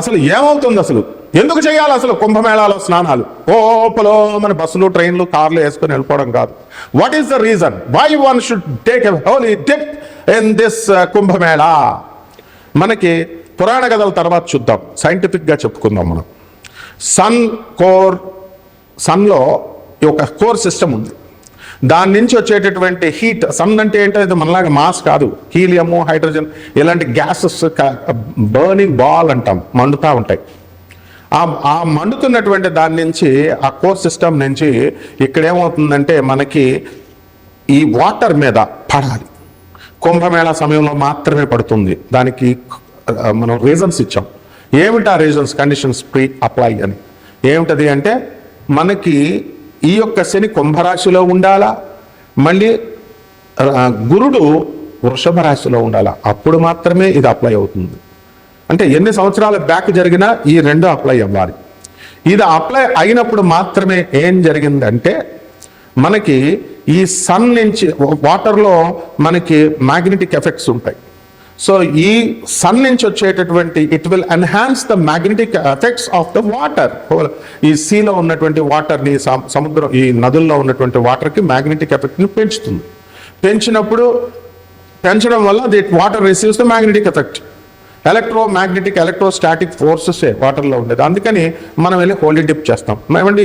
అసలు ఏమవుతుంది, అసలు ఎందుకు చేయాలి అసలు కుంభమేళాలో స్నానాలు? ఓపలో మన బస్సులు, ట్రైన్లు, కార్లు వేసుకొని వెళ్ళిపోవడం కాదు. What is the reason why one should take a Holi dip in this Kumbh Mela? మనకి పురాణ కథల తర్వాత చూద్దాం, సైంటిఫిక్గా చెప్పుకుందాం. మనం సన్లో ఒక కోర్ సిస్టమ్ ఉంది. దాని నుంచి వచ్చేటటువంటి హీట్, సన్ అంటే ఏంటో ఇది మనలాగా మాస్ కాదు, హీలియము, హైడ్రోజన్ ఇలాంటి గ్యాసెస్ బర్నింగ్ బాల్ అంటాం, మండుతూ ఉంటాయి. ఆ మండుతున్నటువంటి దాని నుంచి, ఆ కోర్ సిస్టమ్ నుంచి ఇక్కడేమవుతుందంటే మనకి ఈ వాటర్ మీద పడాలి. కుంభమేళా సమయంలో మాత్రమే పడుతుంది. దానికి మనం రీజన్స్ ఇచ్చాం. ఏమిటి ఆ రీజన్స్? కండిషన్స్ ప్రీ అప్లై అని. ఏమిటది అంటే మనకి ఈ యొక్క శని కుంభరాశిలో ఉండాలా, మళ్ళీ గురుడు వృషభ రాశిలో ఉండాలా, అప్పుడు మాత్రమే ఇది అప్లై అవుతుంది. అంటే ఎన్ని సంవత్సరాల బ్యాక్ జరిగినా ఈ రెండు అప్లై అవ్వాలి. ఇది అప్లై అయినప్పుడు మాత్రమే ఏం జరిగిందంటే మనకి ఈ సన్ నుంచి వాటర్లో మనకి మ్యాగ్నెటిక్ ఎఫెక్ట్స్ ఉంటాయి. సో ఈ సన్ నుంచి వచ్చేటటువంటి it will enhance the magnetic effects of the water. ఈ సీలో ఉన్నటువంటి వాటర్ని, సముద్రం, ఈ నదుల్లో ఉన్నటువంటి వాటర్కి మ్యాగ్నెటిక్ ఎఫెక్ట్ని పెంచుతుంది. పెంచడం వల్ల the water receives the magnetic effect. Electrostatic forces వాటర్లో ఉండేది. అందుకని మనం వెళ్ళి హోలీ డిప్ చేస్తాం. ఏమండి,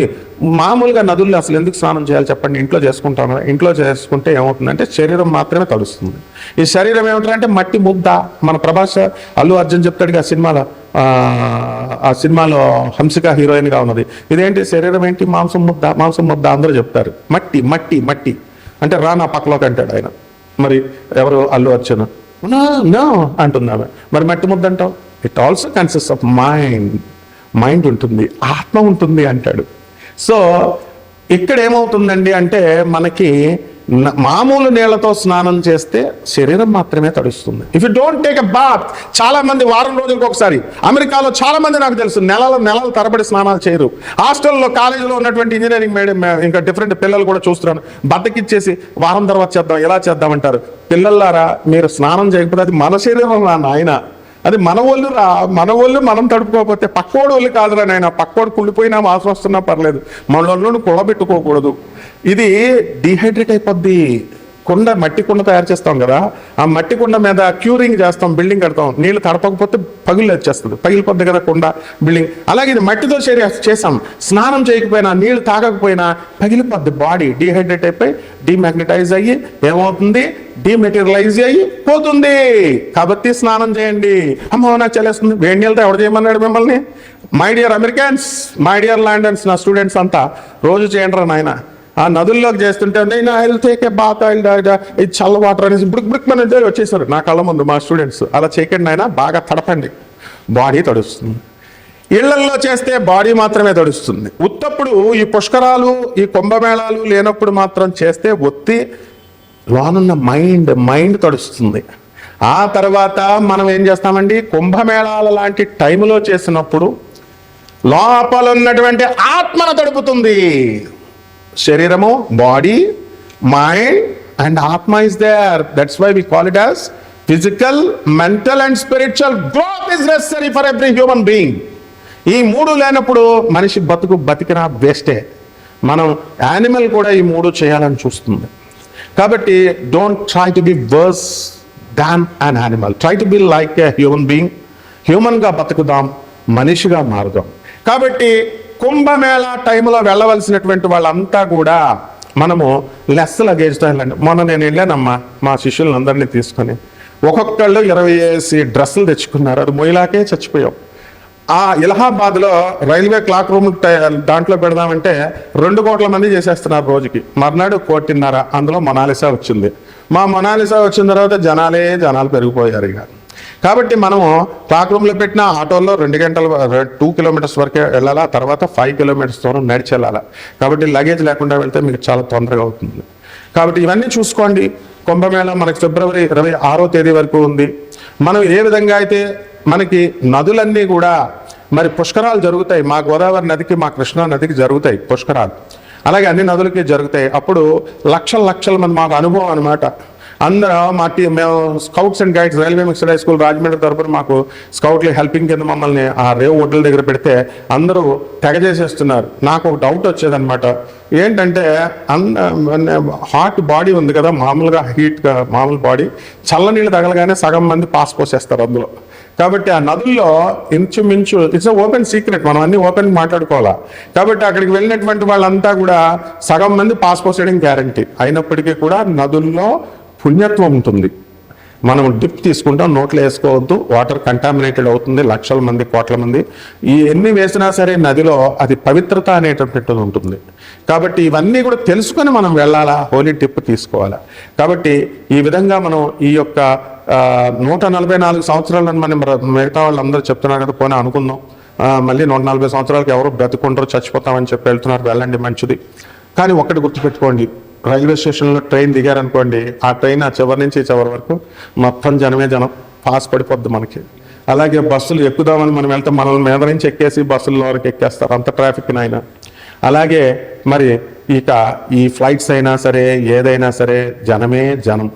మామూలుగా నదుల్లో అసలు ఎందుకు స్నానం చేయాలి చెప్పండి? ఇంట్లో చేసుకుంటాం. ఇంట్లో చేసుకుంటే ఏమవుతుందంటే శరీరం మాత్రమే తడుస్తుంది. ఈ శరీరం ఏమిటంటే మట్టి ముద్ద. మన ప్రభాస్, అల్లు అర్జున్ చెప్తాడు ఆ సినిమాలో హంసిక హీరోయిన్గా ఉన్నది. ఇదేంటి శరీరం ఏంటి? మాంసం ముద్ద అందరూ చెప్తారు. మట్టి మట్టి మట్టి అంటే రా నా పక్కలోకి అంటాడు ఆయన. మరి ఎవరు? అల్లు అర్జున్. నో అంటున్నావా? మరి మట్టి ముద్ద అంటావు? It also consist of mind ఉంటుంది, ఆత్మ ఉంటుంది అంటాడు. సో ఇక్కడ ఏమవుతుందండి అంటే మనకి మామూలు నీళ్లతో స్నానం చేస్తే శరీరం మాత్రమే తడుస్తుంది. If you don't take a bath, చాలా మంది వారం రోజులకు ఒకసారి, అమెరికాలో చాలా మంది నాకు తెలుసు నెలల తరబడి స్నానాలు చేయరు. హాస్టల్లో, కాలేజీలో ఉన్నటువంటి ఇంజనీరింగ్ ఇంకా డిఫరెంట్ పిల్లలు కూడా చూస్తున్నాను, బద్దకిచ్చేసి వారం తర్వాత చేద్దాం, ఎలా చేద్దామంటారు. పిల్లలారా, మీరు స్నానం చేయకపోతే అది మన శరీరం రా నాయన, అది మన ఒళ్ళు రా. మన ఒళ్ళు మనం తడుపుకోకపోతే పక్కోడు ఒళ్ళు కాదురా నాయన. పక్కోడు కుళ్ళిపోయినా వాసన వస్తున్నా పర్లేదు, మన ఒళ్ళను కుళ్ళబెట్టుకోకూడదు. ఇది డీహైడ్రేట్ అయిపోద్ది. మట్టి కుండ తయారు చేస్తాం కదా, ఆ మట్టి కుండ మీద క్యూరింగ్ చేస్తాం, బిల్డింగ్ కడతాం. నీళ్ళు తడపకపోతే వచ్చేస్తుంది, పగిలిపోద్ది కదా కుండ, బిల్డింగ్. అలాగే ఇది మట్టితో చేసాం, స్నానం చేయకపోయినా, నీళ్ళు తాగకపోయినా పగిలిపోద్ది. బాడీ డీహైడ్రేట్ అయిపోయి డీమాగ్నటైజ్ అయ్యి ఏమవుతుంది? డీమెటీరియలైజ్ అయ్యి పోతుంది. కాబట్టి స్నానం చేయండి. అమ్మో నాకు చలేస్తుంది. వేడి నీళ్ళతో ఎవడు చేయమన్నాడు మిమ్మల్ని? My dear Americans, my dear Londons, నా స్టూడెంట్స్ అంతా రోజు చేయండి రా నాయన. ఆ నదుల్లోకి చేస్తుంటే నేను I will take a bath, ఇది చల్ల వాటర్ అనేసి బుక్ మన వచ్చేసారు నా కళ్ళ ముందు మా స్టూడెంట్స్. అలా చేయకండి నాయన, బాగా తడపండి, బాడీ తడుస్తుంది. ఇళ్లల్లో చేస్తే బాడీ మాత్రమే తడుస్తుంది. ఉత్తప్పుడు ఈ పుష్కరాలు, ఈ కుంభమేళాలు లేనప్పుడు మాత్రం చేస్తే ఒత్తి లోనున్న మైండ్ తడుస్తుంది. ఆ తర్వాత మనం ఏం చేస్తామండి? కుంభమేళాల లాంటి టైంలో చేసినప్పుడు లోపల ఉన్నటువంటి ఆత్మను తడుపుతుంది. శరీరము, body, mind and atma is there. That's why we call it as physical, mental and spiritual growth is necessary for every human being. ఈ మూడు లేనప్పుడు మనిషి బతికినా వేస్టే. మనం యానిమల్ కూడా ఈ మూడు చేయాలని చూస్తుంది. కాబట్టి don't try to be worse than an animal, try to be like a human being. హ్యూమన్గా బతుకుదాం, మనిషిగా మారుదాం. కాబట్టి కుంభమేళా టైంలో వెళ్ళవలసినటువంటి వాళ్ళంతా కూడా మనము లెస్ లగేజ్తో వెళ్ళండి. మొన్న నేను వెళ్ళానమ్మా మా శిష్యులందరినీ తీసుకొని, ఒక్కొక్కళ్ళు 20 డ్రెస్సులు తెచ్చుకున్నారు. అది మొయిలాకే చచ్చిపోయాం. ఆ ఇలహాబాద్లో రైల్వే క్లాక్ రూమ్ దాంట్లో పెడదామంటే 2 కోట్ల మంది చేసేస్తున్నారు రోజుకి. మర్నాడు 1.5 కోటి, అందులో మొనాలిసా వచ్చింది. మా మొనాలిసా వచ్చిన తర్వాత జనాలు పెరిగిపోయారు ఇక. కాబట్టి మనము క్లాక్ రూమ్లో పెట్టిన ఆటోల్లో 2 గంటలు 2 కిలోమీటర్స్ వరకే వెళ్ళాలా, తర్వాత 5 కిలోమీటర్స్ దూరం నడిచి వెళ్ళాలా. కాబట్టి లగేజ్ లేకుండా వెళ్తే మీకు చాలా తొందరగా అవుతుంది. కాబట్టి ఇవన్నీ చూసుకోండి. కుంభమేళా మనకి ఫిబ్రవరి 26వ తేదీ వరకు ఉంది. మనం ఏ విధంగా అయితే మనకి నదులన్నీ కూడా మరి పుష్కరాలు జరుగుతాయి. మా గోదావరి నదికి, మా కృష్ణా నదికి జరుగుతాయి పుష్కరాలు. అలాగే అన్ని నదులకి జరుగుతాయి. అప్పుడు లక్షల మంది, మాకు అనుభవం అనమాట. అందరూ మేము scouts and guides railway mixed high school Rajahmundry తరపున మాకు స్కౌట్లు హెల్పింగ్ కింద మమ్మల్ని ఆ రేవు ఒడ్ల దగ్గర పెడితే అందరూ తెగ చేసేస్తున్నారు. నాకు ఒక డౌట్ వచ్చేదన్నమాట, ఏంటంటే హాట్ బాడీ ఉంది కదా, మామూలుగా హీట్గా మామూలు బాడీ, చల్లనీళ్ళు తగలగానే సగం మంది పాస్ పోసేస్తారు అందులో. కాబట్టి ఆ నదుల్లో ఇంచుమించు ఇట్స్ ఓపెన్ సీక్రెట్, మనం అన్ని ఓపెన్ మాట్లాడుకోవాలా. కాబట్టి అక్కడికి వెళ్ళినటువంటి వాళ్ళంతా కూడా సగం మంది పాస్ పోసేయడం గ్యారంటీ. అయినప్పటికీ కూడా నదుల్లో పుణ్యత్వం ఉంటుంది. మనం డిప్ తీసుకుంటాం, నోట్లో వేసుకోవద్దు, వాటర్ కంటామినేటెడ్ అవుతుంది, లక్షల మంది కోట్ల మంది ఎన్ని వేసినా సరే నదిలో అది పవిత్రత అనేటటువంటిది ఉంటుంది. కాబట్టి ఇవన్నీ కూడా తెలుసుకొని మనం వెళ్ళాలా, హోలీ డిప్ తీసుకోవాలా. కాబట్టి ఈ విధంగా మనం ఈ యొక్క 144 సంవత్సరాలను మనం మిగతా వాళ్ళందరూ చెప్తున్నారు కదా, పోనీ అనుకుందాం మళ్ళీ 140 సంవత్సరాలకు ఎవరు బ్రతుకుంటారో చచ్చిపోతామని చెప్పి వెళ్తున్నారు, వెళ్ళండి మంచిది. కానీ ఒక్కటి గుర్తుపెట్టుకోండి, రైల్వే స్టేషన్లో ట్రైన్ దిగారనుకోండి, ఆ ట్రైన్ ఆ చివరి నుంచి చివరి వరకు మొత్తం జనమే జనం, పాస్ పడిపోద్ది మనకి. అలాగే బస్సులు ఎక్కుదామని మనం వెళ్తే మనల్ని మీద నుంచి ఎక్కేసి బస్సుల వరకు ఎక్కేస్తారు, అంత ట్రాఫిక్ అయినా. అలాగే మరి ఇక ఈ ఫ్లైట్స్ అయినా సరే ఏదైనా సరే జనమే జనం.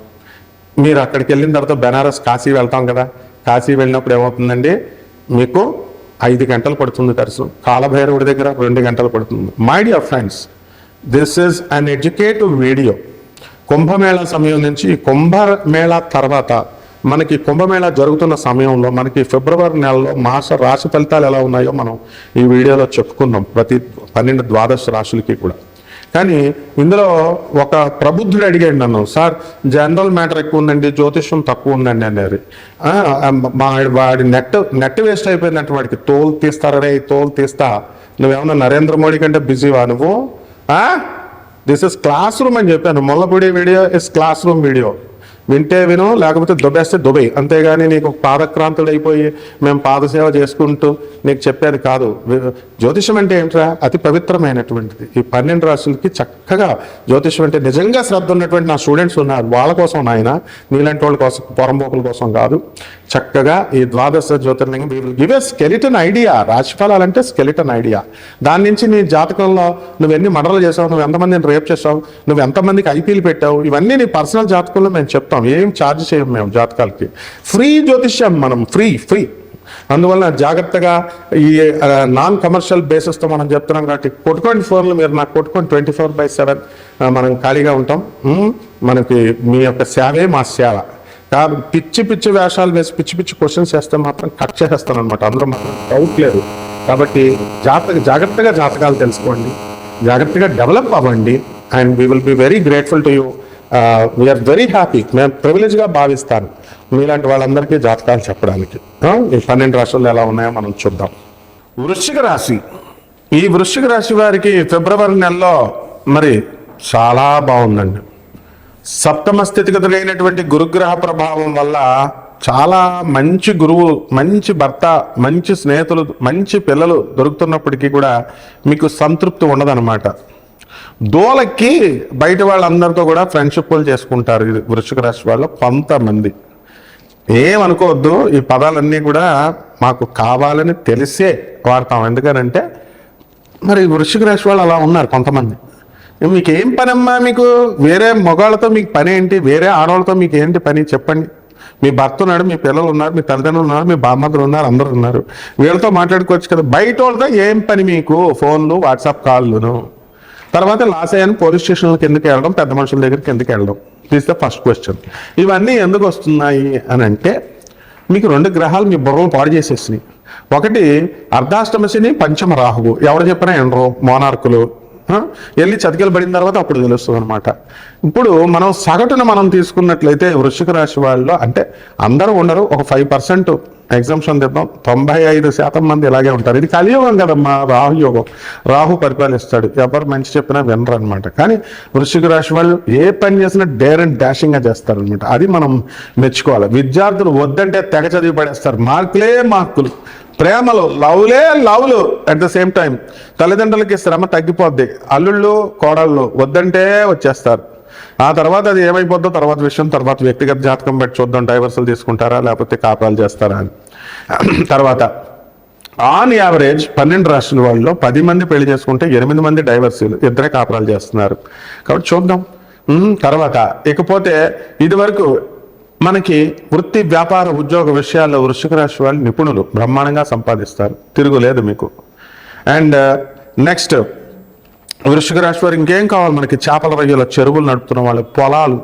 మీరు అక్కడికి వెళ్ళిన తర్వాత బెనారస్ కాశీ వెళ్తాం కదా, కాశీ వెళ్ళినప్పుడు ఏమవుతుందండి, మీకు 5 గంటలు పడుతుంది దర్శనం, కాలభైరవుడి దగ్గర 2 గంటలు పడుతుంది. My dear friends, this is an educative video. Kumbh Mela సమయం నుంచి కుంభమేళా తర్వాత మనకి కుంభమేళా జరుగుతున్న సమయంలో మనకి ఫిబ్రవరి నెలలో మాస రాశి ఫలితాలు ఎలా ఉన్నాయో మనం ఈ వీడియోలో చెప్పుకుందాం, ప్రతి 12 ద్వాదశ రాశులకి కూడా. కానీ ఇందులో ఒక ప్రబుద్ధుడు అడిగాడు నన్ను, సార్ జనరల్ మ్యాటర్ ఎక్కువ ఉందండి, జ్యోతిష్యం తక్కువ ఉందండి అనేది. వాడి నెట్ వేస్ట్ అయిపోయిందంటే వాడికి తోలు తీస్తారే, తోలు తీస్తా, నువ్వేమన్నా నరేంద్ర మోడీ కంటే బిజీవా నువ్వు? దిస్ ఇస్ క్లాస్ రూమ్ అని చెప్పాను. Mullapudi video is class room video. వింటే విను, లేకపోతే దుబ్బేస్తే దుబై, అంతేగాని నీకు పాదక్రాంతుడైపోయి మేము పాదసేవ చేసుకుంటూ నీకు చెప్పేది కాదు. జ్యోతిషం అంటే ఏంట్రా, అతి పవిత్రమైనటువంటిది. ఈ 12 రాశులకి చక్కగా జ్యోతిషం అంటే నిజంగా శ్రద్ధ ఉన్నటువంటి నా స్టూడెంట్స్ ఉన్నారు, వాళ్ళ కోసం నాయన, నీలాంటి వాళ్ళ కోసం, పొరంబోకుల కోసం కాదు. చక్కగా ఈ ద్వాదశ జ్యోతిర్లింగం we will give a skeleton idea. రాశిఫలాలంటే స్కెలిటన్ ఐడియా. దాని నుంచి నీ జాతకంలో నువ్వు ఎన్ని మర్డర్లు చేసావు, నువ్వు ఎంతమందిని రేప్ చేసావు, నువ్వు ఎంతమందికి ఐపీలు పెట్టావు, ఇవన్నీ నీ పర్సనల్ జాతకంలో మేము చెప్తాం. ఏం ఛార్జ్ చేయం మేము జాతకాలకి. ఫ్రీ జ్యోతిష్యం మనం, ఫ్రీ. అందువల్ల జాగ్రత్తగా ఈ నాన్ కమర్షియల్ బేసిస్తో మనం చెప్తున్నాం. కాబట్టి కొట్టుకోండి ఫోన్లు, మీరు నాకు కొట్టుకోండి, 24/7 మనం ఖాళీగా ఉంటాం. మనకి మీ యొక్క సేవే మా సేవ. కాబట్టి పిచ్చి వేషాలు వేసి పిచ్చి క్వశ్చన్స్ వేస్తే మాత్రం కట్ చేసేస్తాను అనమాట, అందులో మాత్రం డౌట్ లేదు. కాబట్టి జాగ్రత్తగా జాతకాలు తెలుసుకోండి, జాగ్రత్తగా డెవలప్ అవ్వండి. And we will be very grateful to you. We are very happy. మేము ప్రివిలేజ్గా భావిస్తాను మీలాంటి వాళ్ళందరికీ జాతకాలు చెప్పడానికి. ఈ 12 రాశులు ఎలా ఉన్నాయో మనం చూద్దాం. వృశ్చిక రాశి. ఈ వృశ్చిక రాశి వారికి ఫిబ్రవరి నెలలో మరి చాలా బాగుందండి. సప్తమ స్థితిగతులైనటువంటి గురుగ్రహ ప్రభావం వల్ల చాలా మంచి గురువు, మంచి భర్త, మంచి స్నేహితులు, మంచి పిల్లలు దొరుకుతున్నప్పటికీ కూడా మీకు సంతృప్తి ఉండదన్నమాట. దోలకి బయట వాళ్ళందరితో కూడా ఫ్రెండ్షిప్లు చేసుకుంటారు ఇది వృశ్చిక రాశి వాళ్ళు కొంతమంది. ఏమనుకోవద్దు, ఈ పదాలన్నీ కూడా మాకు కావాలని తెలిసే వాడతాం. ఎందుకనంటే మరి వృశ్చిక రాశి వాళ్ళు అలా ఉన్నారు కొంతమంది. మీకు ఏం పని అమ్మా, మీకు వేరే మగవాళ్ళతో మీకు పని ఏంటి, వేరే ఆడవాళ్ళతో మీకు ఏంటి పని చెప్పండి. మీ భర్త ఉన్నాడు, మీ పిల్లలు ఉన్నారు, మీ తల్లిదండ్రులు ఉన్నారు, మీ బామ్మలు ఉన్నారు, అందరూ ఉన్నారు, వీళ్ళతో మాట్లాడుకోవచ్చు కదా. బయట వాళ్ళతో ఏం పని మీకు, ఫోన్లు, వాట్సాప్ కాల్లును. తర్వాత లాస్ అయ్యాను పోలీస్ స్టేషన్లకు ఎందుకు వెళ్ళడం, పెద్ద మనుషుల దగ్గరికి ఎందుకు వెళ్ళడం, దిస్ ద ఫస్ట్ క్వశ్చన్. ఇవన్నీ ఎందుకు వస్తున్నాయి అని అంటే మీకు 2 గ్రహాలు మీ బుర్రలు పాడు చేసేసినాయి. ఒకటి అర్ధాష్టమ శని, పంచమ రాహువు. ఎవరు చెప్పినా ఎండ్రో మోనార్కులు వెళ్ళి చతికిలు పడిన తర్వాత అప్పుడు తెలుస్తుంది అనమాట. ఇప్పుడు మనం సగటున మనం తీసుకున్నట్లయితే వృశ్చిక రాశి వాళ్ళు, అంటే అందరూ ఉండరు, ఒక 5% ఎగ్జామ్షన్ తెద్దాం, 95% మంది ఇలాగే ఉంటారు. ఇది కలియుగం కదమ్మా, రాహుయోగం. రాహు పరిపాలిస్తాడు, ఎవరు మంచి చెప్పినా వినరు అనమాట. కానీ వృశ్చిక రాశి వాళ్ళు ఏ పని చేసినా డేర్ అండ్ డాషింగ్గా చేస్తారనమాట. అది మనం మెచ్చుకోవాలి. విద్యార్థులు వద్దంటే తెగ చదివి పడేస్తారు, మార్కులే మార్కులు, ప్రేమలు, లవ్లు అట్ ద సేమ్ టైం. తల్లిదండ్రులకి శ్రమ తగ్గిపోద్ది, అల్లుళ్ళు కోడళ్ళు వద్దంటే వచ్చేస్తారు. ఆ తర్వాత అది ఏమైపోద్దో తర్వాత విషయం, తర్వాత వ్యక్తిగత జాతకం బట్టి చూద్దాం, డైవర్సులు తీసుకుంటారా లేకపోతే కాపురాలు చేస్తారా అని. తర్వాత ఆన్ యావరేజ్ 12 రాష్ట్రాల వాళ్ళలో 10 మంది పెళ్లి చేసుకుంటే 8 మంది డైవర్సీలు, 2 కాపురాలు చేస్తున్నారు. కాబట్టి చూద్దాం తర్వాత ఇకపోతే ఇదివరకు మనకి వృత్తి వ్యాపార ఉద్యోగ విషయాల్లో వృశ్చిక రాశి వాళ్ళు నిపుణులు, బ్రహ్మాండంగా సంపాదిస్తారు, తిరుగులేదు మీకు. అండ్ నెక్స్ట్ వృశ్చిక రాశి వారు ఇంకేం కావాలి మనకి, చేపల రొయ్యల చెరువులు నడుపుతున్న వాళ్ళు, పొలాలు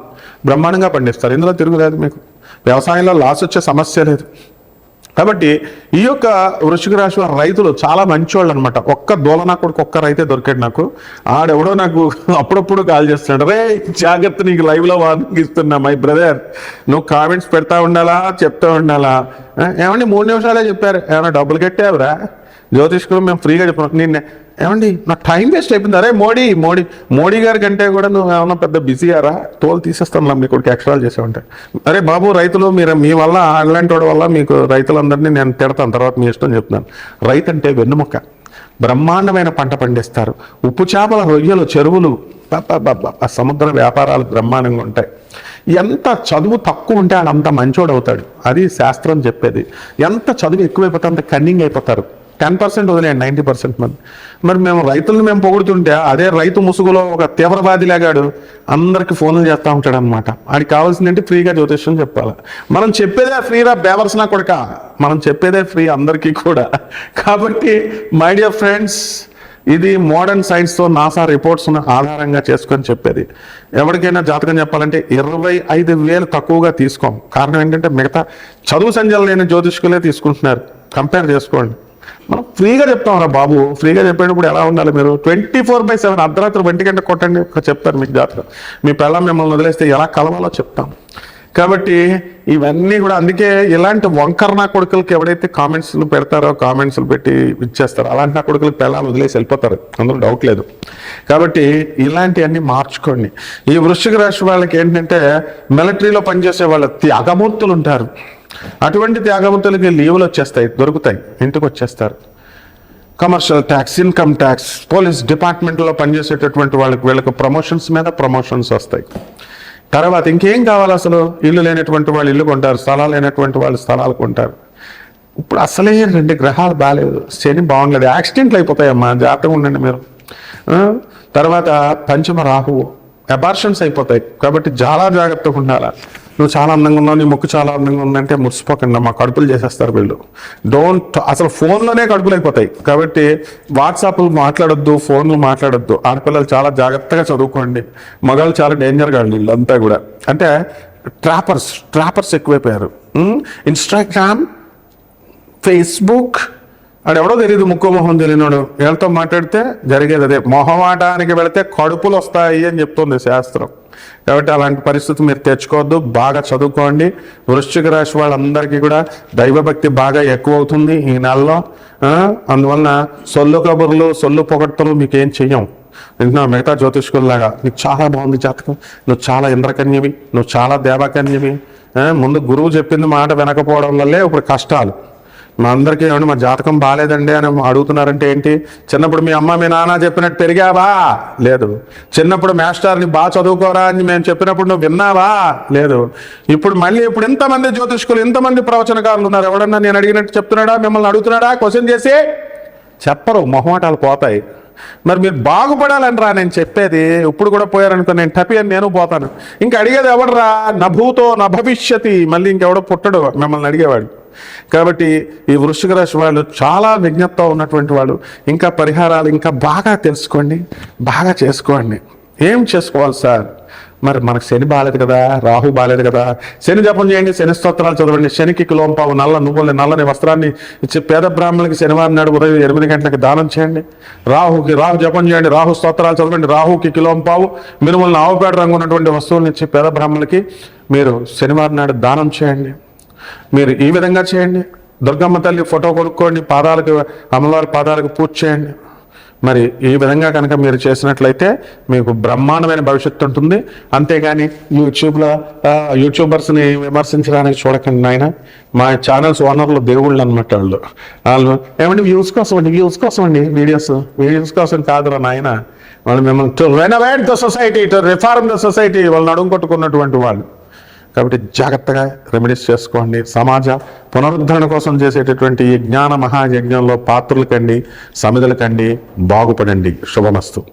బ్రహ్మాండంగా పండిస్తారు, ఇందులో తిరుగులేదు మీకు. వ్యవసాయంలో లాస్ వచ్చే సమస్య లేదు. కాబట్టి ఈ యొక్క వృశ్చిక రాశి వారి రైతులు చాలా మంచివాళ్ళు అనమాట. ఒక్క దోలనా కొడుకు ఒక్క రైతే దొరికాడు నాకు. ఆడెవడో నాకు అప్పుడప్పుడు కాల్ చేస్తున్నాడు, రే జాగ్రత్త నీకు లైవ్లో వార్నింగ్ ఇస్తున్నా మై బ్రదర్, నువ్వు కామెంట్స్ పెడతా ఉండాలా చెప్తా ఉండాలా. ఏమండి 3 నిమిషాలే చెప్పారు, ఏమైనా డబ్బులు కట్టావురా? జ్యోతిష్కులు మేము ఫ్రీగా చెప్పాం. నిన్నే ఏమండి నా టైం వేస్ట్ అయిపోయింది. అరే మోడీ గారి కంటే కూడా నువ్వు ఏమన్నా పెద్ద బిజీయారా, తోలు తీసేస్తాను మీకు ఎక్స్ట్రాలు చేసావంటే. అరే బాబు రైతులు మీరు మీ వల్ల అలాంటి వాడి వల్ల మీకు రైతులందరినీ నేను తిడతాను, తర్వాత మీ ఇష్టం చెప్తున్నాను. రైతు అంటే వెన్నుముక్క, బ్రహ్మాండమైన పంట పండిస్తారు. ఉప్పు చేపల రొయ్యలు చెరువులు, ఆ సముద్ర వ్యాపారాలు బ్రహ్మాండంగా ఉంటాయి. ఎంత చదువు తక్కువ ఉంటే ఆయన అంత మంచోడు అవుతాడు, అది శాస్త్రం చెప్పేది. ఎంత చదువు ఎక్కువైపోతే అంత కన్నింగ్ అయిపోతారు. 10% వదిలేయండి, 90% మంది. మరి మేము రైతులను మేము పొగుడుతుంటే అదే రైతు ముసుగులో ఒక తీవ్రవాది లాగాడు అందరికి ఫోన్లు చేస్తూ ఉంటాడు అనమాట. ఆడికి కావాల్సిందంటే ఫ్రీగా జ్యోతిష్యం చెప్పాలి. మనం చెప్పేదే ఫ్రీరా బేవర్స్నా కొడక, మనం చెప్పేదే ఫ్రీ అందరికీ కూడా. కాబట్టి మై డియర్ ఫ్రెండ్స్, ఇది మోడర్న్ సైన్స్తో నాసా రిపోర్ట్స్ ఆధారంగా చేసుకొని చెప్పేది. ఎవరికైనా జాతకం చెప్పాలంటే 25,000 తక్కువగా తీసుకోం. కారణం ఏంటంటే మిగతా చదువు సంజలు లేని జ్యోతిష్కులే తీసుకుంటున్నారు. కంపేర్ చేసుకోండి. మనం ఫ్రీగా చెప్తాం రా బాబు. ఫ్రీగా చెప్పేటప్పుడు ఎలా ఉండాలి, మీరు 24/7 అర్ధరాత్రి 1 గంట కొట్టండి చెప్తారు మీకు జాతకం. మీ పిల్లలు మిమ్మల్ని వదిలేస్తే ఎలా కలవాలో చెప్తాం. కాబట్టి ఇవన్నీ కూడా అందుకే ఇలాంటి వంకర నా కొడుకులకి ఎవడైతే కామెంట్స్లు పెడతారో, కామెంట్స్లు పెట్టి ఇచ్చేస్తారో, అలాంటి నా కొడుకులకి పిల్లలు వదిలేసి వెళ్ళిపోతారు, అందులో డౌట్ లేదు. కాబట్టి ఇలాంటివన్నీ మార్చుకోండి. ఈ వృశ్చిక రాశి వాళ్ళకి ఏంటంటే మిలిటరీలో పనిచేసే వాళ్ళ త్యాగమూర్తులు ఉంటారు. అటువంటి త్యాగమూర్తులకి లీవులు వచ్చేస్తాయి, దొరుకుతాయి, ఇంటికి వచ్చేస్తారు. Commercial tax, income tax, police డిపార్ట్మెంట్లో పనిచేసేటటువంటి వీళ్ళకి ప్రమోషన్స్ మీద ప్రమోషన్స్ వస్తాయి. తర్వాత ఇంకేం కావాలి, అసలు ఇల్లు లేనటువంటి వాళ్ళు ఇల్లు కొంటారు, స్థలాలు లేనటువంటి వాళ్ళు స్థలాలు కొంటారు. ఇప్పుడు అసలే 2 గ్రహాలు బాగాలేదు, శని బాగుండలేదు, యాక్సిడెంట్లు అయిపోతాయమ్మా, జాగ్రత్తగా ఉండండి మీరు. తర్వాత పంచమ రాహువు, అబార్షన్స్ అయిపోతాయి. కాబట్టి చాలా జాగ్రత్తగా ఉండాలి. నువ్వు చాలా అందంగా ఉన్నావు, నీ ముక్కు చాలా అందంగా ఉందంటే మురిసిపోకుండా మా కడుపులు చేసేస్తారు వీళ్ళు. అసలు ఫోన్లోనే కడుపులు అయిపోతాయి. కాబట్టి వాట్సాప్లు మాట్లాడొద్దు, ఫోన్లు మాట్లాడొద్దు. ఆడపిల్లలు చాలా జాగ్రత్తగా చదువుకోండి. మగాళ్ళు చాలా డేంజర్గా వీళ్ళంతా కూడా. అంటే ట్రాపర్స్ ఎక్కువైపోయారు. ఇన్స్టాగ్రామ్, ఫేస్బుక్, అది ఎవడో తెలియదు, ముక్కు మొహం తెలియనాడు, వీళ్ళతో మాట్లాడితే జరిగేది అదే. మొహమాటానికి వెళితే కడుపులు వస్తాయి అని చెప్తుంది శాస్త్రం. కాబట్టి అలాంటి పరిస్థితి మీరు తెచ్చుకోవద్దు. బాగా చదువుకోండి. వృశ్చిక రాశి వాళ్ళందరికీ కూడా దైవభక్తి బాగా ఎక్కువ అవుతుంది ఈ నెలలో. అందువలన సొల్లు కబుర్లు, సొల్లు పొగడ్తలు మీకు ఏం చెయ్యం. మిగతా జ్యోతిష్కుల్లాగా నీకు చాలా బాగుంది జాతకం, నువ్వు చాలా ఇంద్రకన్యవి, నువ్వు చాలా దేవకన్యవి. ముందు గురువు చెప్పింది మాట వినకపోవడం వల్లే ఇప్పుడు కష్టాలు. మా అందరికీ ఏమంటే మా జాతకం బాగాలేదండి అని అడుగుతున్నారంటే ఏంటి? చిన్నప్పుడు మీ అమ్మ మీ నాన్న చెప్పినట్టు పెరిగావా? లేదు. చిన్నప్పుడు మాస్టర్ని బాగా చదువుకోరా అని మేము చెప్పినప్పుడు నువ్వు విన్నావా? లేదు. ఇప్పుడు ఇంతమంది జ్యోతిష్కులు, ఇంతమంది ప్రవచనకారులు ఉన్నారు, ఎవడన్నా నేను అడిగినట్టు చెప్తున్నాడా? మిమ్మల్ని అడుగుతున్నాడా క్వశ్చన్ చేసి? చెప్పరు, మొహమాటాలు పోతాయి. మరి మీరు బాగుపడాలని రా నేను చెప్పేది. ఇప్పుడు కూడా పోయారనుకో నేను టపి అని నేను పోతాను. ఇంకా అడిగేది ఎవడరా? నభూతో నభవిష్యతి, మళ్ళీ ఇంకెవడో పుట్టడు మిమ్మల్ని అడిగేవాడు. కాబట్టి ఈ వృశ్చిక రాశి వాళ్ళు చాలా విజ్ఞప్తితో ఉన్నటువంటి వాళ్ళు. ఇంకా పరిహారాలు ఇంకా బాగా తెలుసుకోండి, బాగా చేసుకోండి. ఏం చేసుకోవాలి సార్? మరి మనకు శని బాగాలేదు కదా, రాహు బాగాలేదు కదా, శని జపం చేయండి, శని స్తోత్రాలు చదవండి. శనికి కిలోంపావు నల్లని వస్త్రాన్ని ఇచ్చి పేద బ్రాహ్మణులకి శనివారం నాడు ఉదయం 8 గంటలకు దానం చేయండి. రాహు జపం చేయండి, రాహు స్తోత్రాలు చదవండి. రాహుకి కిలోంపావు మినుములను ఆవుపేట రంగు ఉన్నటువంటి వస్తువులను ఇచ్చి పేద బ్రాహ్మణులకి మీరు శనివారం నాడు దానం చేయండి. మీరు ఈ విధంగా చేయండి. దుర్గమ్మ తల్లి ఫోటో కొనుక్కోండి, అమ్మవారి పాదాలకు పూజ చేయండి. మరి ఈ విధంగా కనుక మీరు చేసినట్లయితే మీకు బ్రహ్మాండమైన భవిష్యత్తు ఉంటుంది. అంతేగాని యూట్యూబర్స్ని విమర్శించడానికి చూడకండి నాయన. మా ఛానల్స్ ఓనర్లు దేవుళ్ళు అనమాట వాళ్ళు ఏమంటే వ్యూస్ కోసం అండి వీడియోస్ కోసం కాదురా నాయన. వాళ్ళు మిమ్మల్ని to renovate the society, to reform the society, వాళ్ళని అడుగు కొట్టుకున్నటువంటి వాళ్ళు. కాబట్టి జాగ్రత్తగా రెమెడీస్ చేసుకోండి. సమాజ పునరుద్ధరణ కోసం చేసేటటువంటి ఈ జ్ఞాన మహాయజ్ఞంలో పాత్రలు కండి, సమిధులు కండి, బాగుపడండి. శుభమస్తు.